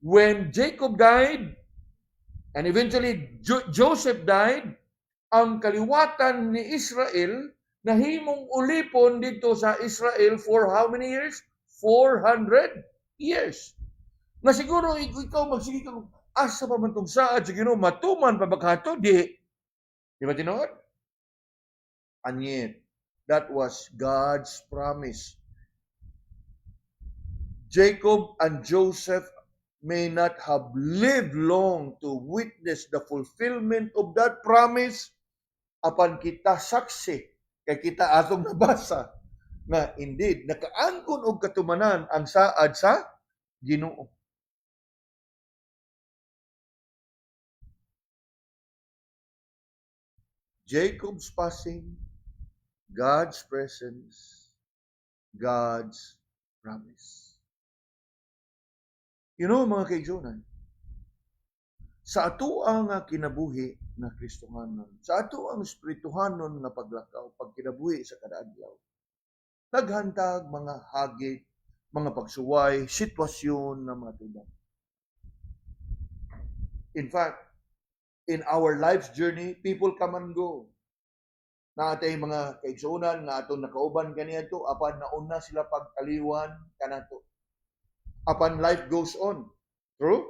When Jacob died and eventually Joseph died, ang kaliwatan ni Israel nahimong ulipon dito sa Israel for how many years? 400 years. Nga siguro ikaw magsige ka, asa pa man itong saad sa Ginoo, matuman pa bakato, di. Di ba tinood? And yet, that was God's promise. Jacob and Joseph may not have lived long to witness the fulfillment of that promise. Apan kita saksi, kay kita atong nabasa, nga indeed, nakaangkon og katumanan ang saad sa Ginoo. Jacob's passing, God's presence, God's promise. You know, mga kaigsunan, sa ato ang kinabuhi na Kristohanon, sa ato ang espirituhanon nga paglakaw, pagkinabuhi sa kadaadlaw, naghantag mga hagit, mga pagsuway, sitwasyon na matubang. In fact, in our life's journey, people come and go. Natay mga kaigsunan nga atong nakauban kaniadto apan nauna sila pagkaliwan kanato. Apan life goes on. True?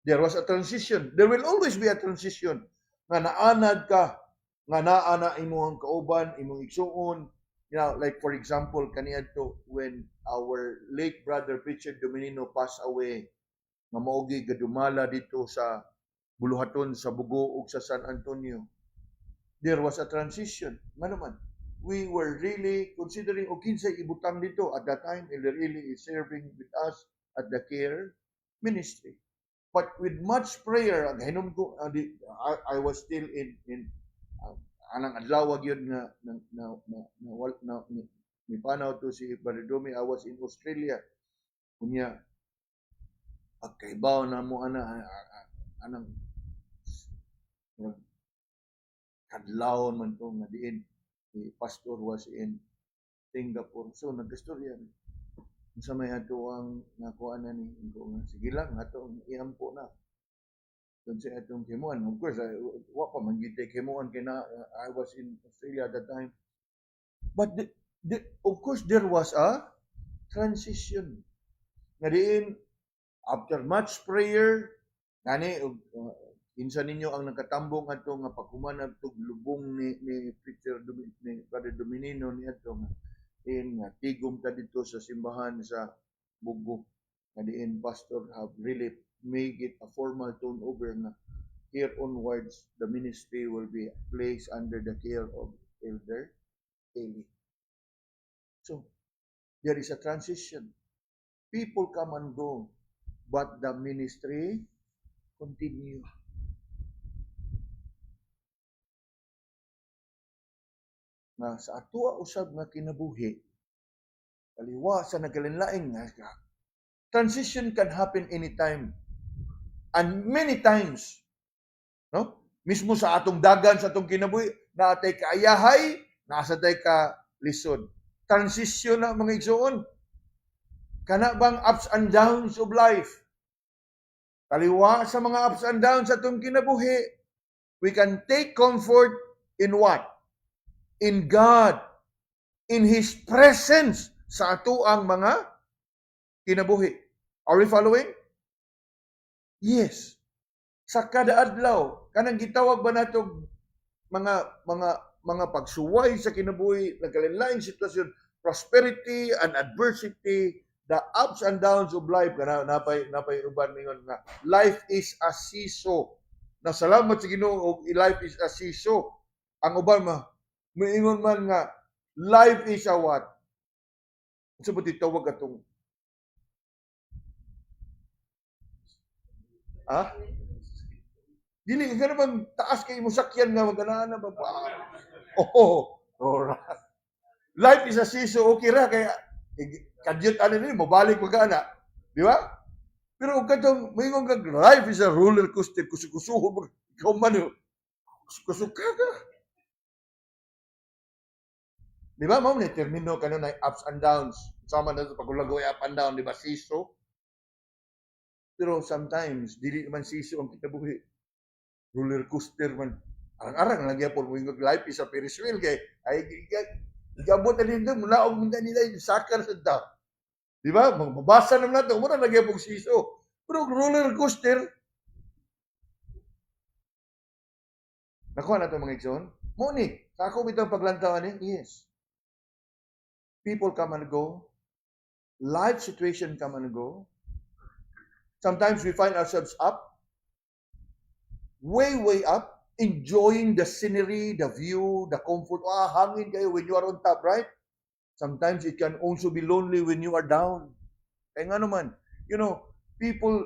There was a transition. There will always be a transition. Nga naanad ka, nga naana imong kauban, imong igsuon, like for example, kaniadto when our late brother Richard Dominino passed away, nga maogi gadumala dito sa Buluhaton, sa Bugo ug sa San Antonio. There was a transition. Nga naman, we were really considering o kinsay ibutang dito at that time. Ele really is serving with us at the care ministry. But with much prayer, hinom ko, I was still in anang adlaw yun na ni panaw to si Brother Domi. I was in Australia. Kunya, pagkaibaw na mo anang kadlawon man to nga diin the pastor was in Singapore. So nagkastorya sa may ato ang nakuha na ni ko nga sige lang ato iampo na dun sa atong kimuan. Of course, wa pa man gid kimuan kay na I was in Australia at that time. But of course there was a transition. Nga diin after much prayer gani insa ninyo ang nakatambong ato nga paghuman adtong lubong ni Preacher ni Brother Dominino ni ato nga in tigom ta dito sa simbahan sa Bugo nga diin pastor have really make it a formal turnover na here onwards the ministry will be placed under the care of Elder Eli. So there is a transition. People come and go, but the ministry continue. Nga sa atua usab nga kinabuhi, kaliwa sa nagalinlaing nga transition can happen anytime and many times, no? Mismo sa atong dagan sa atong kinabuhi, naatay kaayahay, nasa tay ka lisod. Transition na mga igsoon. Kana bang ups and downs of life? Kaliwa sa mga ups and downs sa atong kinabuhi, we can take comfort in what? In God, in His presence sa ato ang mga kinabuhi. Are we following? Yes. Sa kada adlaw, kanang gitawag ba natong mga pagsuway sa kinabuhi, nagkalain-laing sitwasyon, prosperity and adversity, the ups and downs of life, kana napay uban ningon nga life is a seesaw. Nasalamat sa Ginoo, life is a seesaw. Ang uban moingon man nga life is a what? Sa buti tawag atong Dili ka naman taas kay mo sakyan nga maganahan na ba? Oh, alright. Life is a seesaw, okay ra kaya kadyot ano ni mabalik magana, di ba? Pero kadtong moingon kag life is a roller coaster, kusukusuho ikaw man kusuka ka. Di ba, ma'am, termino ka na ups and downs. Sama na sa pagulagoy up and down, di ba, siso? Pero sometimes, dili man siso ang kinabuhi. Roller coaster man. Arang-arang lang yapon mo yung life is a Ferris wheel kay ay gabot na nito mula og minta nila yung sakar sa ta. Di ba? Mabasa naman nato mo na nagyapon siso. Pero roller coaster nakuha na ito mga igsoon. Mo ni, sa ako bitang paglantawan ni, yes. People come and go. Life situation come and go. Sometimes we find ourselves up, way up, enjoying the scenery, the view, the comfort. Hangin kayo when you are on top, right? Sometimes it can also be lonely when you are down. Kaya nga naman, people,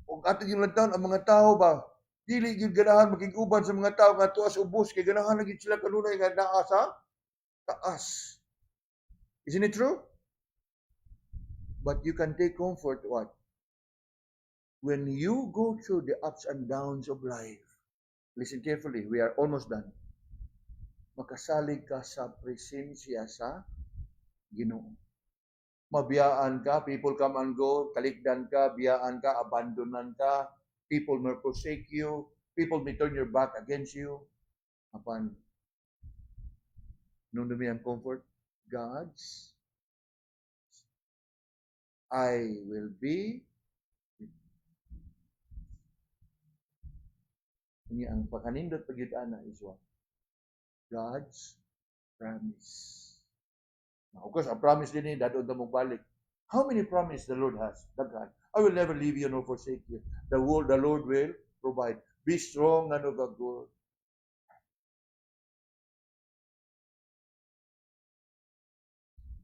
kung atin yung lantaon, ang mga tao ba, dili yung ganahan maging-uban sa mga tao nga tuas ubos, kaya ganahan lagi sila kanunay nga naa sa taas. Isn't it true? But you can take comfort what? When you go through the ups and downs of life, listen carefully, we are almost done. Makasalig ka sa presensya sa Ginoo. Mabiyaan ka, people come and go, kaligdan ka, biyaan ka, abandonan ka, people may forsake you, people may turn your back against you. Apan, nung dumi ang comfort, God's I will be ini ang pag pagyud ana is what? God's promise. Of course, ang promise din ni dadon ta balik. How many promise the Lord has? Daghan. I will never leave you nor forsake you. The Lord will provide. Be strong and of a good.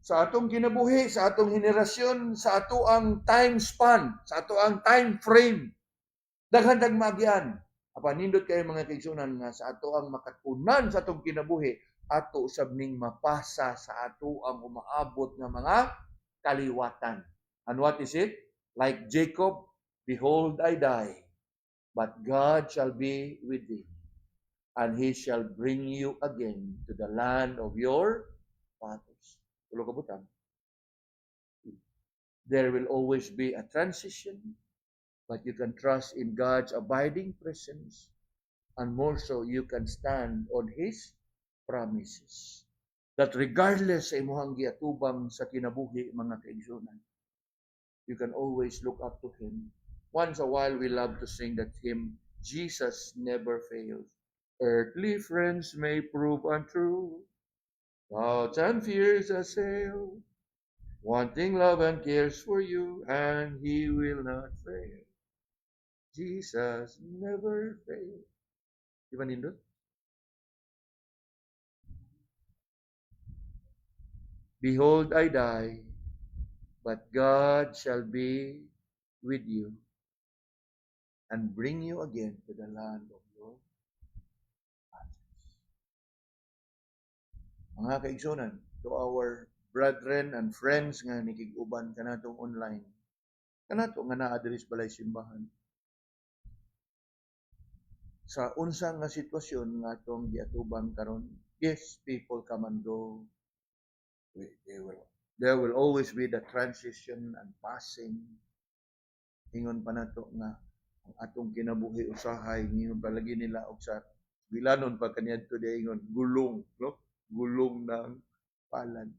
Sa atong kinabuhi, sa atong henerasyon, sa ato ang time span, sa ato ang time frame, daghan dag magyan. Apa nindot kay mga kaigsunan nga sa ato ang makatunan sa atong kinabuhi, ato usab ning mapasa sa ato ang umaabot nga mga kaliwatan. And what is it? Like Jacob, behold I die, but God shall be with thee, and he shall bring you again to the land of your fathers. Tulo ka butang. There will always be a transition, but you can trust in God's abiding presence, and more so, you can stand on His promises. That regardless sa imuhang giatubang sa kinabuhi, mga kaigsunan, you can always look up to Him. Once a while, we love to sing that hymn, Jesus never fails. Earthly friends may prove untrue, doubts and fears assail, wanting love and cares for you, and He will not fail. Jesus never fails. Di ba nindot? Behold, I die, but God shall be with you and bring you again to the land of your fathers. Mga kaigsunan, to our brethren and friends nga nikig-uban kanatong online, kanato nga naa-address balay simbahan. Sa unsang nga sitwasyon nga atong giatubang karon, yes, people come and go. There will always be the transition and passing. Ingon pa nato nga ang atong kinabuhi usahay ngingon palagi nila og sa bilanon pa kaniadto di ingon gulong, no? Gulong ng palad.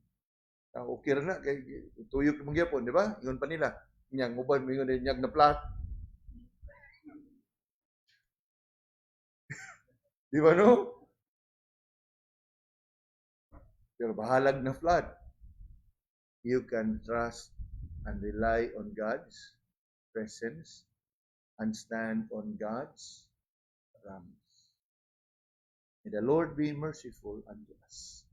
Okay ra na kay tuyok mong gyapon, di ba? Ingon pa nila, nyang uban mo ingon nyag na plat. Di ba no? Pero bahalag na flood. You can trust and rely on God's presence and stand on God's promise. May the Lord be merciful unto us.